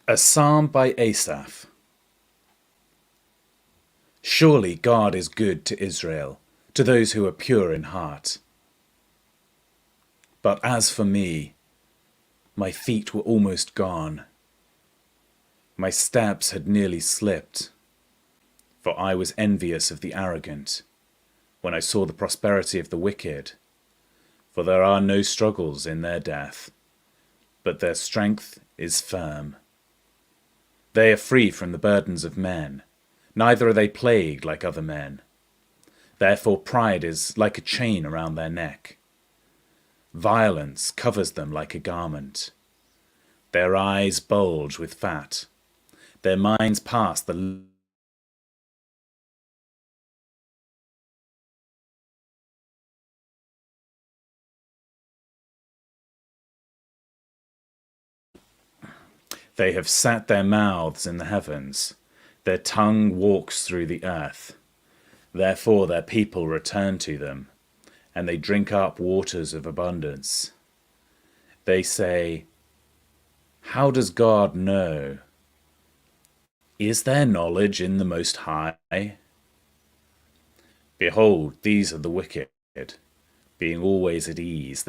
A Psalm by Asaph. Surely God is good to Israel, to those who are pure in heart. But as for me, my feet were almost gone. My steps had nearly slipped, for I was envious of the arrogant when I saw the prosperity of the wicked. For there are no struggles in their death, but their strength is firm. They are free from the burdens of men, neither are they plagued like other men. Therefore pride is like a chain around their neck. Violence covers them like a garment. Their eyes bulge with fat. Their minds pass the They have set their mouths in the heavens. Their tongue walks through the earth. Therefore their people return to them, and they drink up waters of abundance. They say, "How does God know? Is there knowledge in the Most High?" Behold, these are the wicked, being always at ease.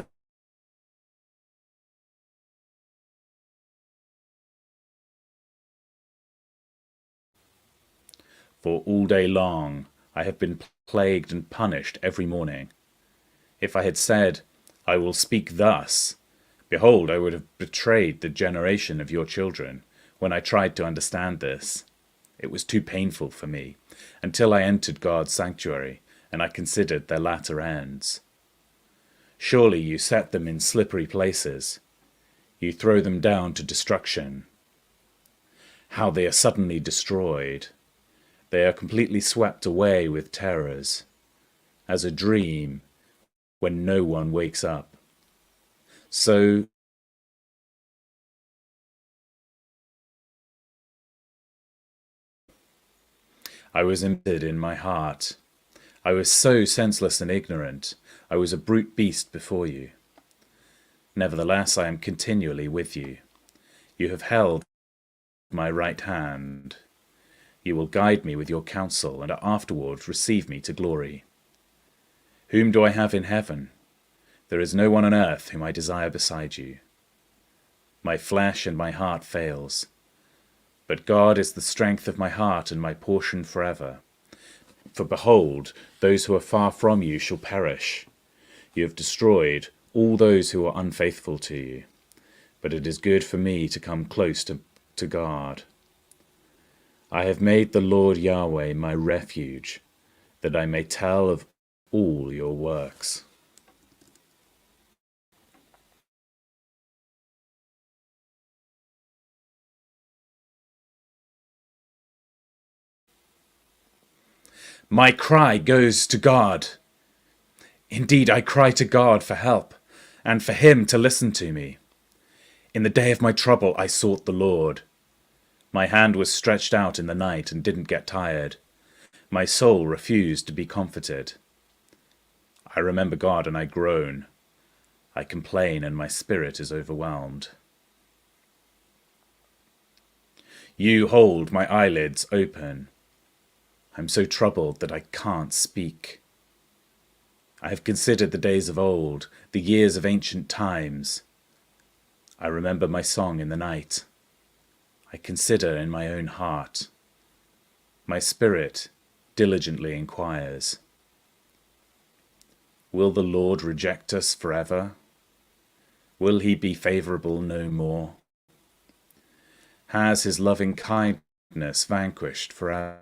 For all day long I have been plagued and punished every morning. If I had said, "I will speak thus," behold, I would have betrayed the generation of your children when I tried to understand this. It was too painful for me, until I entered God's sanctuary, and I considered their latter ends. Surely you set them in slippery places. You throw them down to destruction. How they are suddenly destroyed. They are completely swept away with terrors, as a dream when no one wakes up. So I was embittered in my heart. I was so senseless and ignorant. I was a brute beast before you. Nevertheless, I am continually with you. You have held my right hand. You will guide me with your counsel, and afterward receive me to glory. Whom do I have in heaven? There is no one on earth whom I desire beside you. My flesh and my heart fails, but God is the strength of my heart and my portion forever. For behold, those who are far from you shall perish. You have destroyed all those who are unfaithful to you. But it is good for me to come close to God. I have made the Lord Yahweh my refuge, that I may tell of all your works. My cry goes to God. Indeed, I cry to God for help, and for him to listen to me. In the day of my trouble I sought the Lord. My hand was stretched out in the night and didn't get tired. My soul refused to be comforted. I remember God and I groan. I complain and my spirit is overwhelmed. You hold my eyelids open. I'm so troubled that I can't speak. I have considered the days of old, the years of ancient times. I remember my song in the night. I consider in my own heart. My spirit diligently inquires. Will the Lord reject us forever? Will he be favorable no more? Has his loving kindness vanquished forever?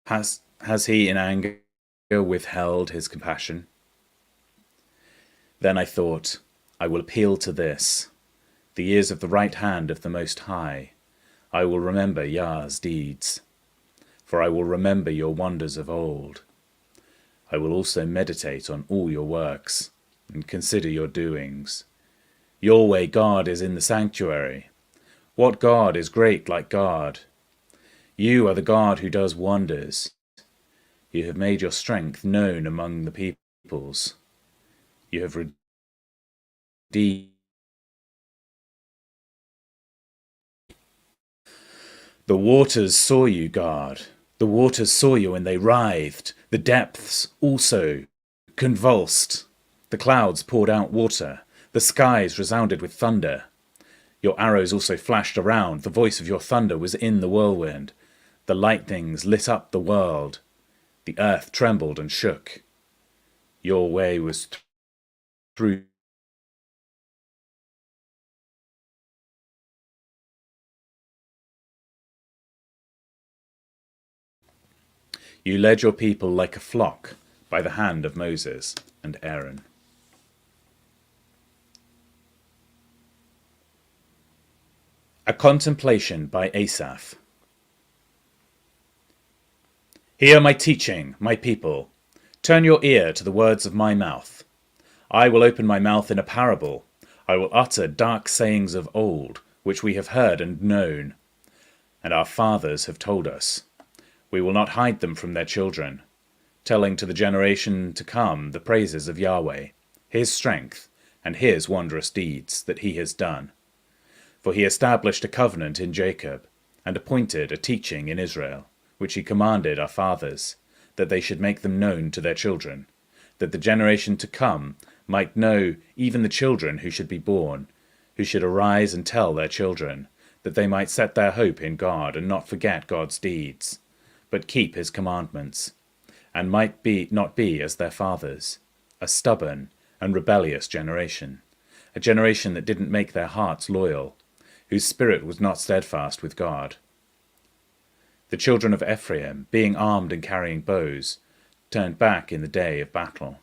Has he in anger withheld his compassion? Then I thought, I will appeal to this, the years of the right hand of the Most High. I will remember Yah's deeds, for I will remember your wonders of old. I will also meditate on all your works, and consider your doings. Your way, God, is in the sanctuary. What God is great like God? You are the God who does wonders. You have made your strength known among the peoples. You have redeemed. The waters saw you, God. The waters saw you, and they writhed. The depths also convulsed. The clouds poured out water. The skies resounded with thunder. Your arrows also flashed around. The voice of your thunder was in the whirlwind. The lightnings lit up the world. The earth trembled and shook. Your way was through. You led your people like a flock by the hand of Moses and Aaron. A contemplation by Asaph. Hear my teaching, my people. Turn your ear to the words of my mouth. I will open my mouth in a parable. I will utter dark sayings of old, which we have heard and known, and our fathers have told us. We will not hide them from their children, telling to the generation to come the praises of Yahweh, his strength, and his wondrous deeds that he has done. For he established a covenant in Jacob, and appointed a teaching in Israel, which he commanded our fathers, that they should make them known to their children, that the generation to come might know, even the children who should be born, who should arise and tell their children, that they might set their hope in God and not forget God's deeds, but keep his commandments, and might not be as their fathers, a stubborn and rebellious generation, a generation that didn't make their hearts loyal, whose spirit was not steadfast with God. The children of Ephraim, being armed and carrying bows, turned back in the day of battle.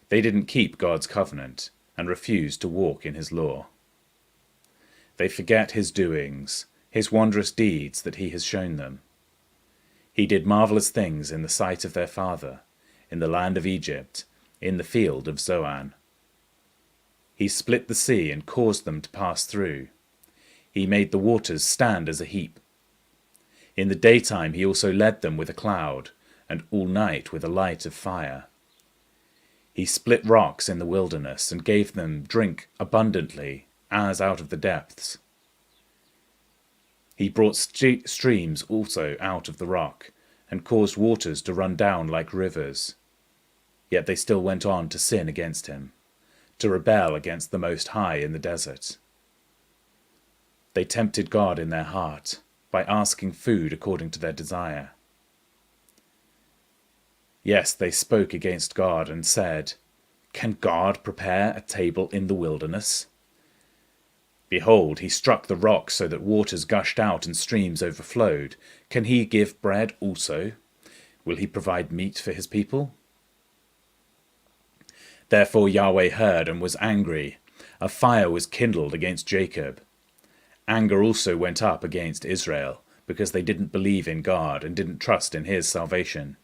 They didn't keep God's covenant and refused to walk in his law. They forget his doings, his wondrous deeds that he has shown them. He did marvelous things in the sight of their father, in the land of Egypt, in the field of Zoan. He split the sea and caused them to pass through. He made the waters stand as a heap. In the daytime he also led them with a cloud, and all night with a light of fire. He split rocks in the wilderness, and gave them drink abundantly, as out of the depths. He brought streams also out of the rock, and caused waters to run down like rivers. Yet they still went on to sin against him, to rebel against the Most High in the desert. They tempted God in their heart, by asking food according to their desire. Yes, they spoke against God and said, "Can God prepare a table in the wilderness? Behold, he struck the rock so that waters gushed out and streams overflowed. Can he give bread also? Will he provide meat for his people?" Therefore Yahweh heard and was angry. A fire was kindled against Jacob. Anger also went up against Israel, because they didn't believe in God and didn't trust in his salvation.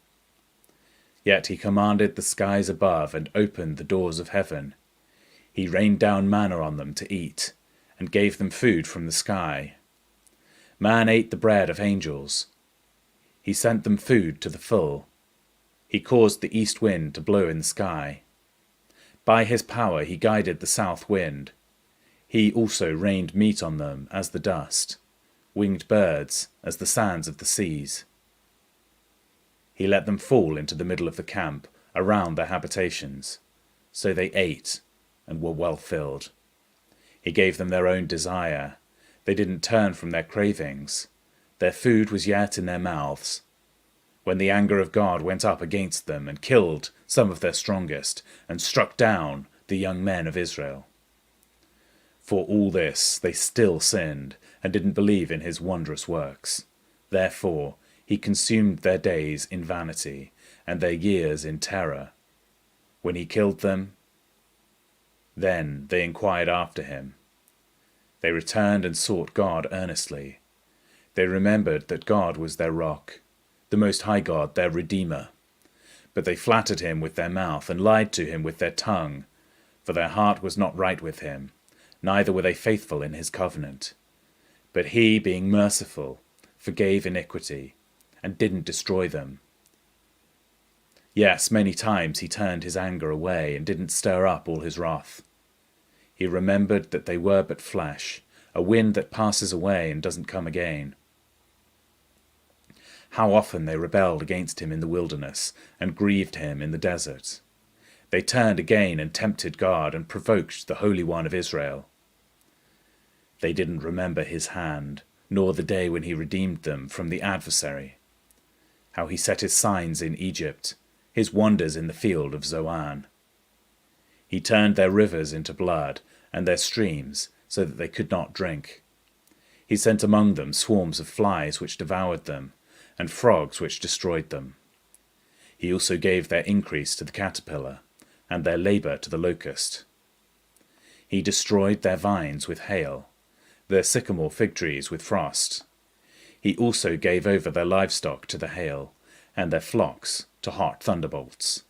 Yet he commanded the skies above and opened the doors of heaven. He rained down manna on them to eat, and gave them food from the sky. Man ate the bread of angels. He sent them food to the full. He caused the east wind to blow in the sky. By his power he guided the south wind. He also rained meat on them as the dust, winged birds as the sands of the seas. He let them fall into the middle of the camp, around their habitations. So they ate and were well filled. He gave them their own desire. They didn't turn from their cravings. Their food was yet in their mouths. When the anger of God went up against them and killed some of their strongest, and struck down the young men of Israel. For all this they still sinned, and didn't believe in his wondrous works. Therefore he consumed their days in vanity, and their years in terror. When he killed them, then they inquired after him. They returned and sought God earnestly. They remembered that God was their rock, the Most High God, their Redeemer. But they flattered him with their mouth and lied to him with their tongue, for their heart was not right with him, neither were they faithful in his covenant. But he, being merciful, forgave iniquity, and didn't destroy them. Yes, many times he turned his anger away and didn't stir up all his wrath. He remembered that they were but flesh, a wind that passes away and doesn't come again. How often they rebelled against him in the wilderness and grieved him in the desert. They turned again and tempted God and provoked the Holy One of Israel. They didn't remember his hand, nor the day when he redeemed them from the adversary, how he set his signs in Egypt, his wonders in the field of Zoan. He turned their rivers into blood and their streams so that they could not drink. He sent among them swarms of flies which devoured them, and frogs which destroyed them. He also gave their increase to the caterpillar, and their labour to the locust. He destroyed their vines with hail, their sycamore fig trees with frost. He also gave over their livestock to the hail, and their flocks to hot thunderbolts.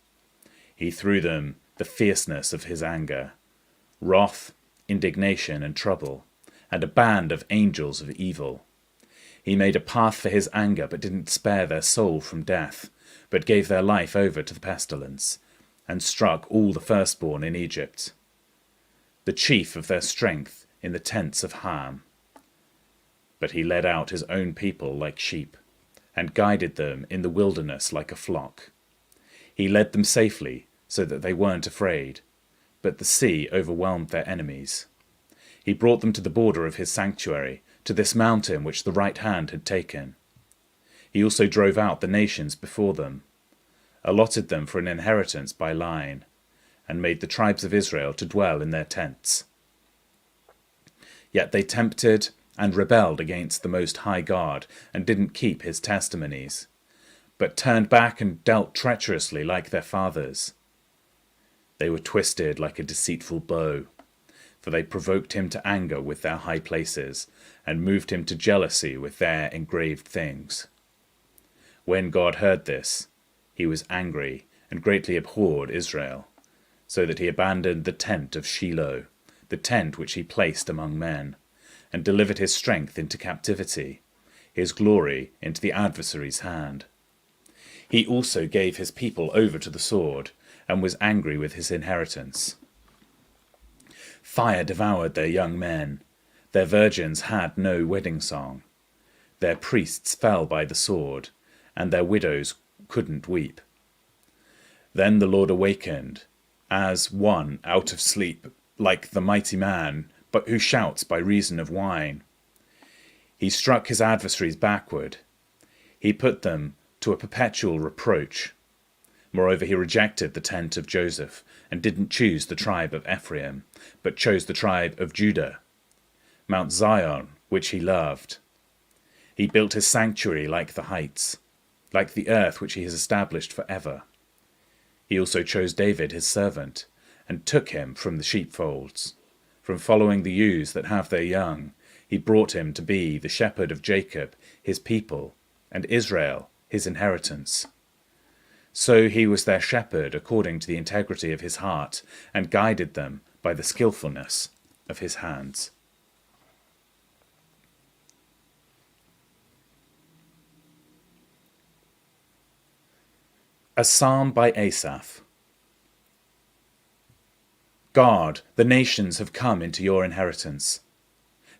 He threw them the fierceness of his anger, wrath, indignation, and trouble, and a band of angels of evil. He made a path for his anger, but didn't spare their soul from death, but gave their life over to the pestilence, and struck all the firstborn in Egypt, the chief of their strength in the tents of Ham. But he led out his own people like sheep, and guided them in the wilderness like a flock. He led them safely, so that they weren't afraid, but the sea overwhelmed their enemies. He brought them to the border of his sanctuary, to this mountain which the right hand had taken. He also drove out the nations before them, allotted them for an inheritance by line, and made the tribes of Israel to dwell in their tents. Yet they tempted and rebelled against the Most High God, and didn't keep his testimonies, but turned back and dealt treacherously like their fathers. They were twisted like a deceitful bow, for they provoked him to anger with their high places, and moved him to jealousy with their engraved things. When God heard this, he was angry and greatly abhorred Israel, so that he abandoned the tent of Shiloh, the tent which he placed among men, and delivered his strength into captivity, his glory into the adversary's hand. He also gave his people over to the sword, and was angry with his inheritance. Fire devoured their young men. Their virgins had no wedding song. Their priests fell by the sword, and their widows couldn't weep. Then the Lord awakened, as one out of sleep, like the mighty man, but who shouts by reason of wine. He struck his adversaries backward. He put them to a perpetual reproach. Moreover, he rejected the tent of Joseph, and didn't choose the tribe of Ephraim, but chose the tribe of Judah, Mount Zion, which he loved. He built his sanctuary like the heights, like the earth which he has established forever. He also chose David his servant, and took him from the sheepfolds. From following the ewes that have their young, he brought him to be the shepherd of Jacob, his people, and Israel, his inheritance. So he was their shepherd according to the integrity of his heart, and guided them by the skillfulness of his hands. A psalm by Asaph. God, the nations have come into your inheritance.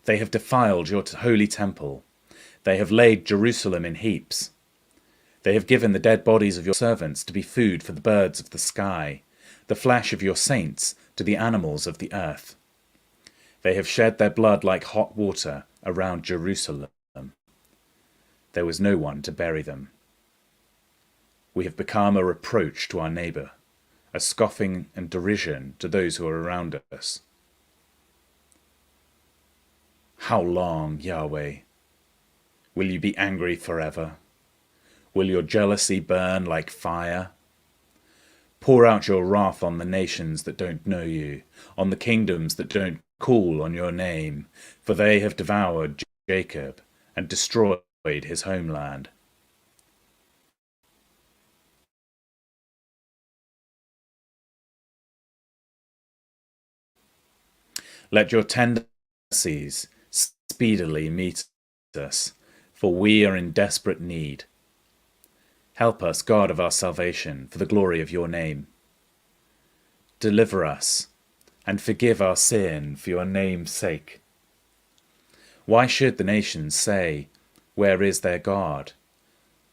They have defiled your holy temple. They have laid Jerusalem in heaps. They have given the dead bodies of your servants to be food for the birds of the sky, the flesh of your saints to the animals of the earth. They have shed their blood like hot water around Jerusalem. There was no one to bury them. We have become a reproach to our neighbour, a scoffing and derision to those who are around us. How long, Yahweh? Will you be angry forever? Will your jealousy burn like fire? Pour out your wrath on the nations that don't know you, on the kingdoms that don't call on your name, for they have devoured Jacob and destroyed his homeland. Let your tender mercies speedily meet us, for we are in desperate need. Help us, God of our salvation, for the glory of your name. Deliver us, and forgive our sin for your name's sake. Why should the nations say, "Where is their God?"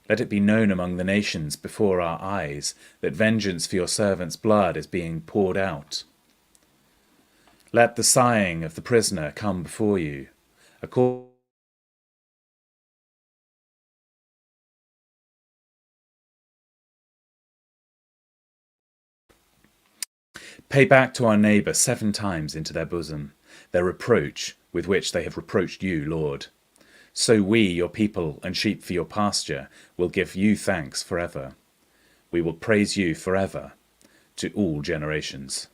Let it be known among the nations before our eyes that vengeance for your servant's blood is being poured out. Let the sighing of the prisoner come before you. Pay back to our neighbour 7 times into their bosom their reproach with which they have reproached you, Lord. So we, your people and sheep for your pasture, will give you thanks forever. We will praise you forever, to all generations.